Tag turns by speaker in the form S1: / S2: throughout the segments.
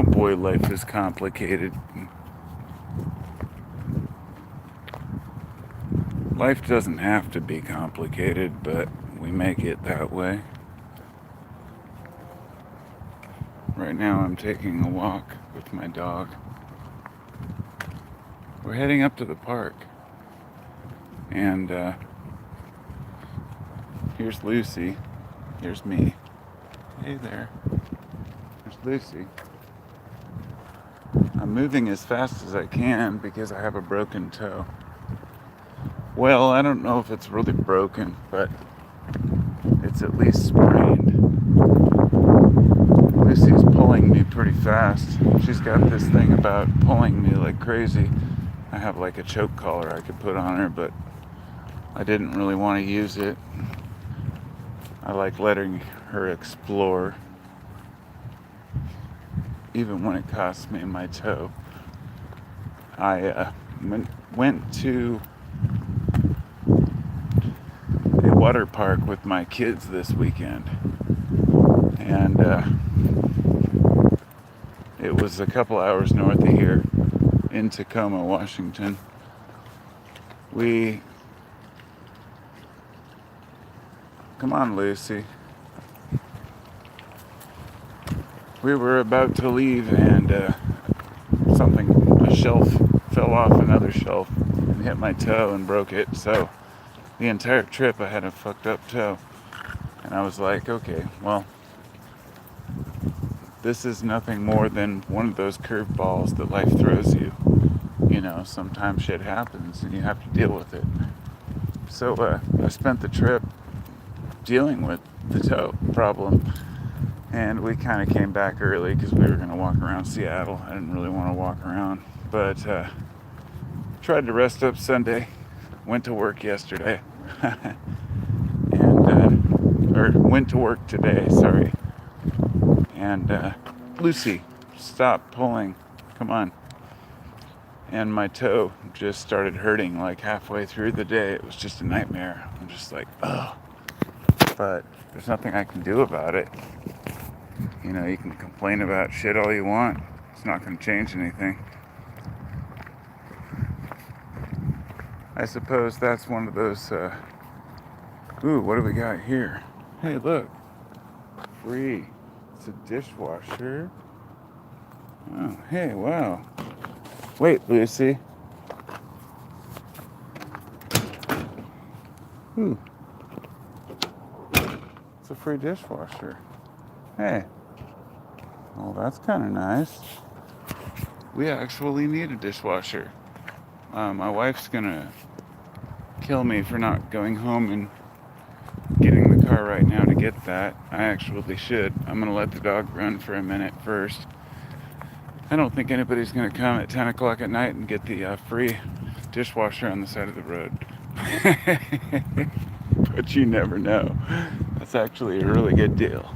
S1: boy, life is complicated. Life doesn't have to be complicated, but we make it that way. Right now I'm taking a walk with my dog. We're heading up to the park. And here's Lucy. Here's me. Hey there. There's Lucy. I'm moving as fast as I can because I have a broken toe. Well, I don't know if it's really broken, but it's at least sprained. Lucy's pulling me pretty fast. She's got this thing about pulling me like crazy. I have like a choke collar I could put on her, but I didn't really want to use it. I like letting her explore, even when it costs me my toe. I went to a water park with my kids this weekend, and it was a couple hours north of here in Tacoma, Washington. Come on, Lucy. We were about to leave, and a shelf fell off another shelf and hit my toe and broke it. So the entire trip I had a fucked up toe. And I was like, okay, well, this is nothing more than one of those curveballs that life throws you. You know, sometimes shit happens and you have to deal with it. So I spent the trip dealing with the toe problem, and we kind of came back early because we were going to walk around Seattle. I didn't really want to walk around, but tried to rest up Sunday, went to work yesterday, or went to work today, sorry. And Lucy, stop pulling, come on. And my toe just started hurting like halfway through the day. It was just a nightmare. I'm just like, oh. But there's nothing I can do about it. You know, you can complain about shit all you want. It's not going to change anything. I suppose that's one of those, ooh, what do we got here? Hey, look. Free. It's a dishwasher. Oh, hey, wow. Wait, Lucy. Ooh. It's a free dishwasher. Hey. Well, that's kind of nice. We actually need a dishwasher. My wife's gonna kill me for not going home and getting the car right now to get that. I actually should. I'm gonna let the dog run for a minute first. I don't think anybody's gonna come at 10 o'clock at night and get the free dishwasher on the side of the road. But you never know. That's actually a really good deal.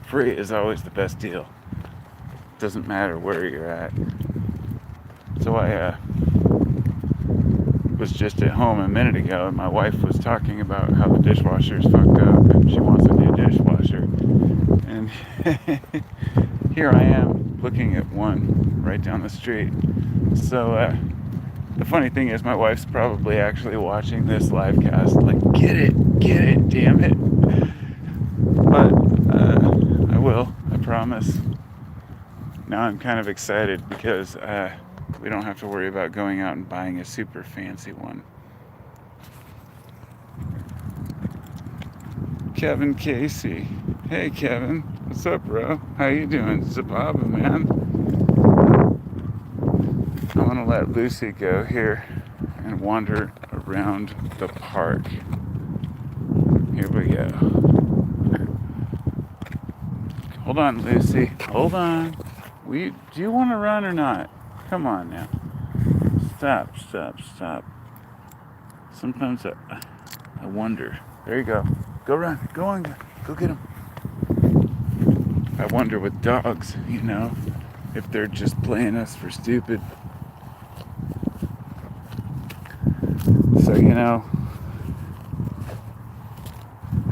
S1: Free is always the best deal. Doesn't matter where you're at. So I was just at home a minute ago, and my wife was talking about how the dishwasher's fucked up and she wants a new dishwasher. And here I am looking at one right down the street. So the funny thing is, my wife's probably actually watching this live cast like, get it, damn it. But I will, I promise. Now I'm kind of excited because we don't have to worry about going out and buying a super fancy one. Kevin Casey. Hey Kevin, what's up, bro? How you doing? Zababa, man. I'm gonna let Lucy go here and wander around the park. Here we go. Hold on, Lucy. Hold on. Do you want to run or not? Come on now. Stop. Sometimes I wonder. There you go. Go run. Go on. Go get him. I wonder with dogs, you know, if they're just playing us for stupid. So, you know,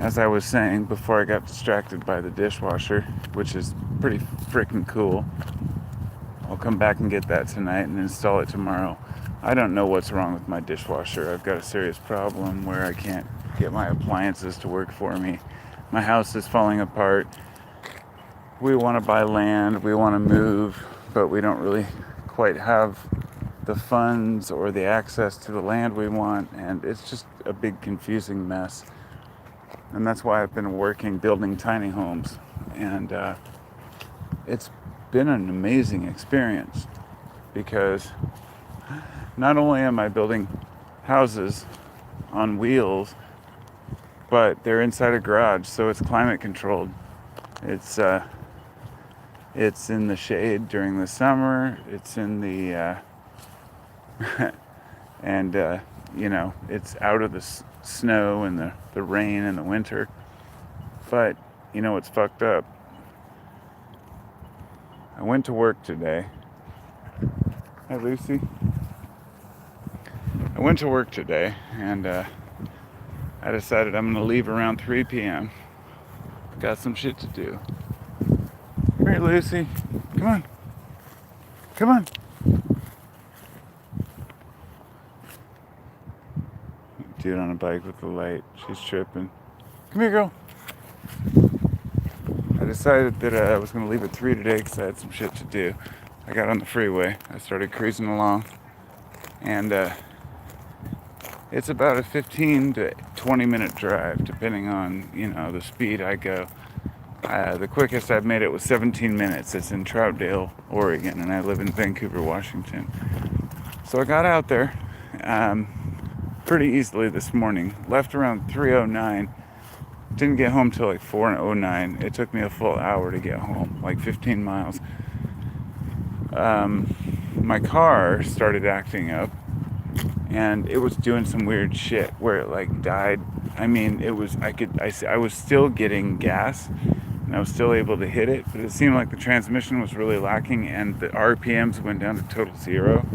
S1: as I was saying before I got distracted by the dishwasher, which is pretty freaking cool, I'll come back and get that tonight and install it tomorrow. I don't know what's wrong with my dishwasher. I've got a serious problem where I can't get my appliances to work for me. My house is falling apart. We want to buy land, we want to move, but we don't really quite have the funds or the access to the land we want, and it's just a big confusing mess. And that's why I've been working building tiny homes, and it's been an amazing experience because not only am I building houses on wheels, but they're inside a garage, so it's climate controlled. It's in the shade during the summer. It's in the and it's out of the snow and the rain in the winter. But it's fucked up. I went to work today. Hi, Lucy. I went to work today, and I decided I'm gonna leave around 3 p.m. Got some shit to do. Come here, Lucy. Come on. Come on. Dude on a bike with the light. She's tripping. Come here, girl. I decided that I was going to leave at 3 today because I had some shit to do. I got on the freeway. I started cruising along. And it's about a 15 to 20 minute drive, depending on, the speed I go. The quickest I've made it was 17 minutes. It's in Troutdale, Oregon, and I live in Vancouver, Washington. So I got out there pretty easily this morning. Left around 3:09. Didn't get home till like 4:09. It took me a full hour to get home, like 15 miles. My car started acting up, and it was doing some weird shit where it like died. I mean, I was still getting gas, and I was still able to hit it, but it seemed like the transmission was really lacking, and the RPMs went down to total zero.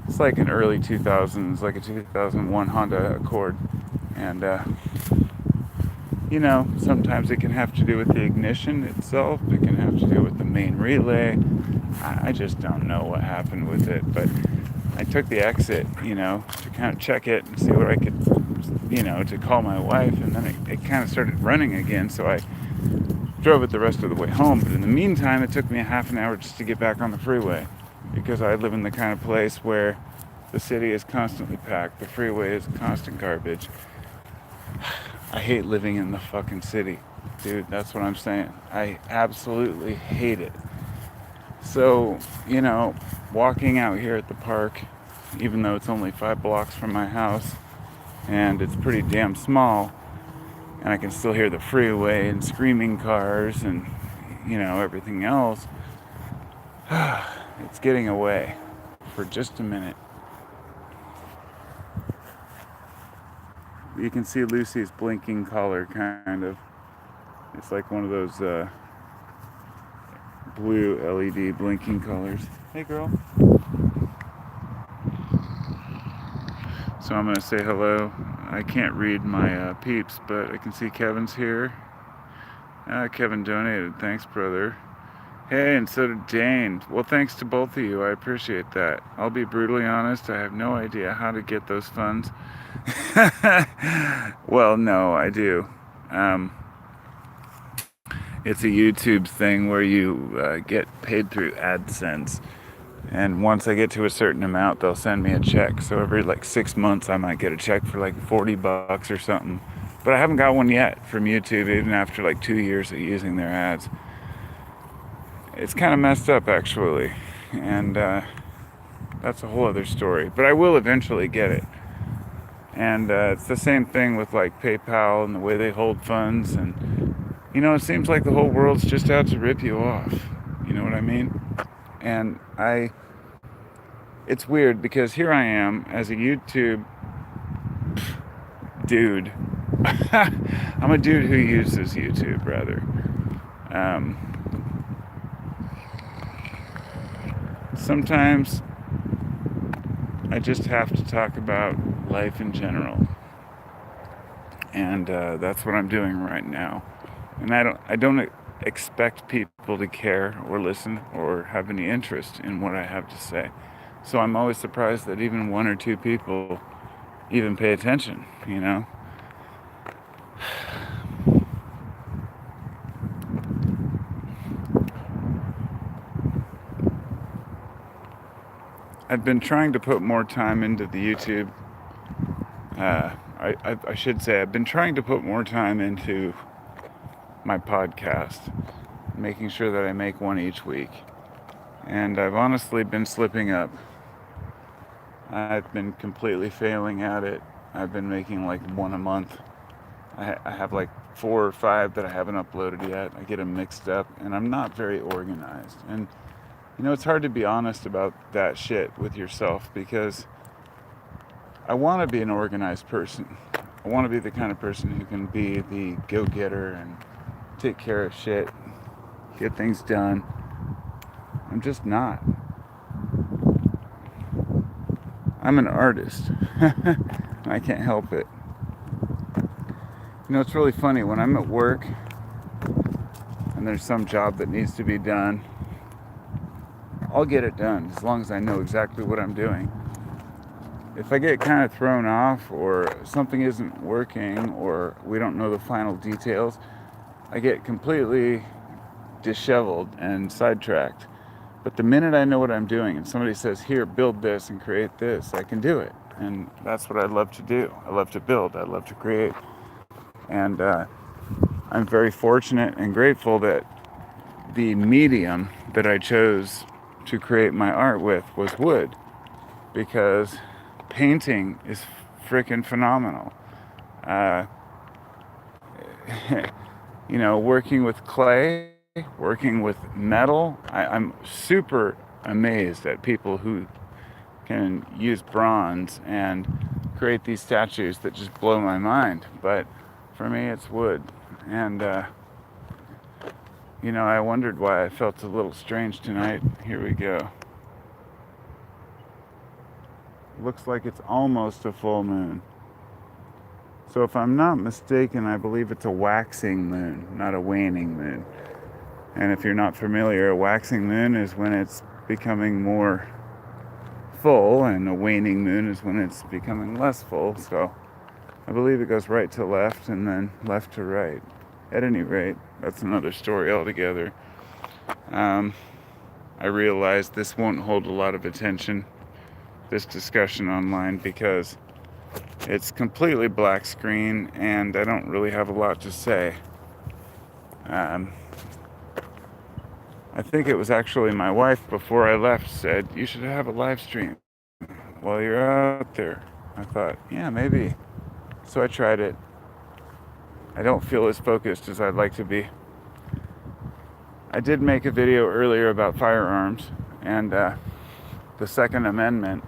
S1: It's like an early 2000s, like a 2001 Honda Accord, and sometimes it can have to do with the ignition itself. It can have to do with the main relay. I just don't know what happened with it, but I took the exit, to kind of check it and see what I could, to call my wife, and then it kind of started running again, so I drove it the rest of the way home. But in the meantime, it took me a half an hour just to get back on the freeway, because I live in the kind of place where the city is constantly packed, the freeway is constant garbage. I hate living in the fucking city, dude, that's what I'm saying. I absolutely hate it. So, walking out here at the park, even though it's only 5 blocks from my house, and it's pretty damn small, and I can still hear the freeway and screaming cars and, everything else, it's getting away for just a minute. You can see Lucy's blinking collar, kind of. It's like one of those blue LED blinking colors. Hey, girl. So I'm going to say hello. I can't read my peeps, but I can see Kevin's here. Kevin donated. Thanks, brother. Hey, and so did Dane. Well, thanks to both of you. I appreciate that. I'll be brutally honest. I have no idea how to get those funds. Well, no, I do. It's a YouTube thing where you get paid through AdSense. And once I get to a certain amount, they'll send me a check. So every 6 months, I might get a check for $40 or something. But I haven't got one yet from YouTube, even after 2 years of using their ads. It's kind of messed up, actually. And that's a whole other story. But I will eventually get it. And it's the same thing with PayPal and the way they hold funds. And, it seems like the whole world's just out to rip you off. You know what I mean? And it's weird because here I am as a YouTube dude. I'm a dude who uses YouTube, rather. Sometimes I just have to talk about life in general. And that's what I'm doing right now. And I don't expect people to care or listen or have any interest in what I have to say. So I'm always surprised that even one or two people even pay attention, you know? I've been trying to put more time into the YouTube. I should say I've been trying to put more time into my podcast, making sure that I make one each week. And I've honestly been slipping up. I've been completely failing at it. I've been making like one a month. I have like 4 or 5 that I haven't uploaded yet. I get them mixed up, and I'm not very organized. And you know, it's hard to be honest about that shit with yourself, because I want to be an organized person. I want to be the kind of person who can be the go-getter and take care of shit, get things done. I'm just not. I'm an artist. I can't help it. You know, it's really funny when I'm at work and there's some job that needs to be done. I'll get it done as long as I know exactly what I'm doing. If I get kind of thrown off, or something isn't working, or we don't know the final details, I get completely disheveled and sidetracked. But the minute I know what I'm doing and somebody says, here, build this and create this, I can do it. And that's what I love to do. I love to build. I love to create. And I'm very fortunate and grateful that the medium that I chose to create my art with was wood, because painting is freaking phenomenal. You know, working with clay, working with metal, I'm super amazed at people who can use bronze and create these statues that just blow my mind. But for me, it's wood. And you know, I wondered why I felt a little strange tonight. Here we go. Looks like it's almost a full moon. So if I'm not mistaken, I believe it's a waxing moon, not a waning moon. And if you're not familiar, a waxing moon is when it's becoming more full, and a waning moon is when it's becoming less full. So I believe it goes right to left and then left to right. At any rate, that's another story altogether. I realize this won't hold a lot of attention, this discussion online, because it's completely black screen and I don't really have a lot to say. I think it was actually my wife before I left said, you should have a live stream while you're out there. I thought, yeah, maybe. So I tried it. I don't feel as focused as I'd like to be. I did make a video earlier about firearms and the Second Amendment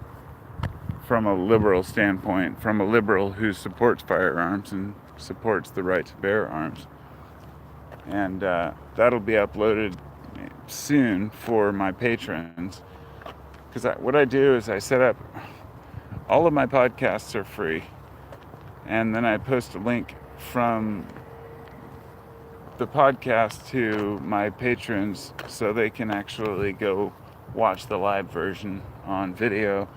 S1: from a liberal standpoint, from a liberal who supports firearms and supports the right to bear arms. And that'll be uploaded soon for my patrons. Because what I do is I set up, all of my podcasts are free, and then I post a link from the podcast to my patrons so they can actually go watch the live version on video.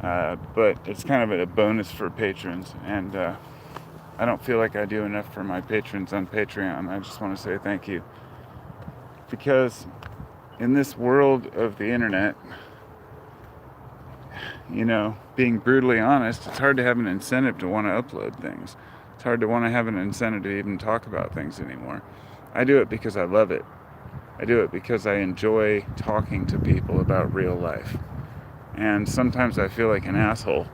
S1: But it's kind of a bonus for patrons, and I don't feel like I do enough for my patrons on Patreon. I just want to say thank you, because in this world of the internet, you know, being brutally honest, it's hard to have an incentive to want to upload things. It's hard to want to have an incentive to even talk about things anymore. I do it because I love it. I do it because I enjoy talking to people about real life. And sometimes I feel like an asshole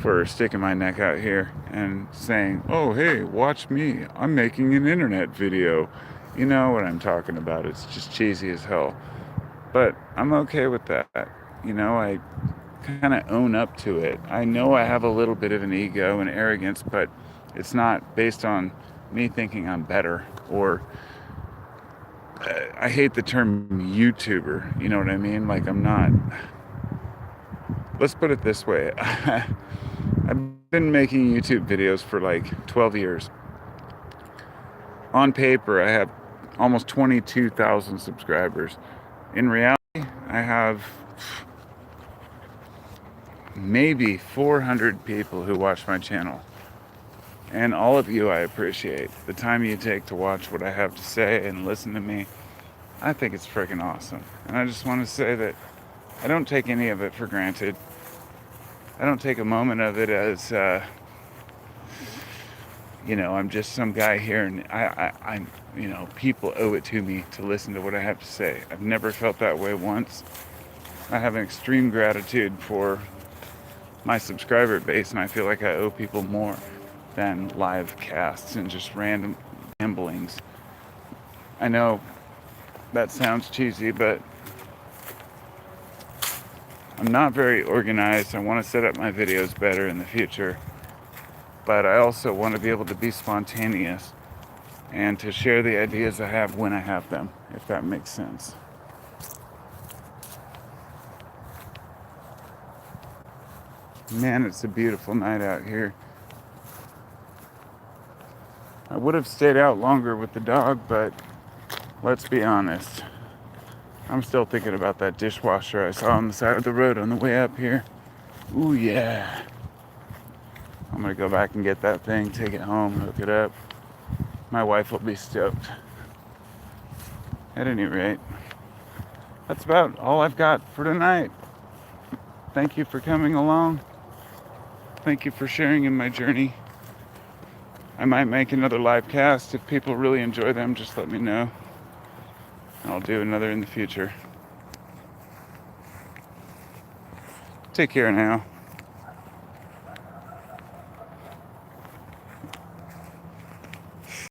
S1: for sticking my neck out here and saying, oh, hey, watch me. I'm making an internet video. You know what I'm talking about. It's just cheesy as hell. But I'm okay with that. You know, I kind of own up to it. I know I have a little bit of an ego and arrogance, but it's not based on me thinking I'm better, or I hate the term YouTuber. You know what I mean? Like, I'm not. Let's put it this way. I've been making YouTube videos for like 12 years. On paper, I have almost 22,000 subscribers. In reality, I have maybe 400 people who watch my channel. And all of you I appreciate. The time you take to watch what I have to say and listen to me, I think it's freaking awesome. And I just want to say that I don't take any of it for granted. I don't take a moment of it as, I'm just some guy here and I'm, people owe it to me to listen to what I have to say. I've never felt that way once. I have an extreme gratitude for my subscriber base, and I feel like I owe people more than live casts and just random ramblings. I know that sounds cheesy, but I'm not very organized. I want to set up my videos better in the future, but I also want to be able to be spontaneous and to share the ideas I have when I have them, if that makes sense. Man, it's a beautiful night out here. I would have stayed out longer with the dog, but let's be honest. I'm still thinking about that dishwasher I saw on the side of the road on the way up here. Ooh, yeah. I'm gonna go back and get that thing, take it home, hook it up. My wife will be stoked. At any rate, that's about all I've got for tonight. Thank you for coming along. Thank you for sharing in my journey. I might make another live cast. If people really enjoy them, just let me know. I'll do another in the future. Take care now.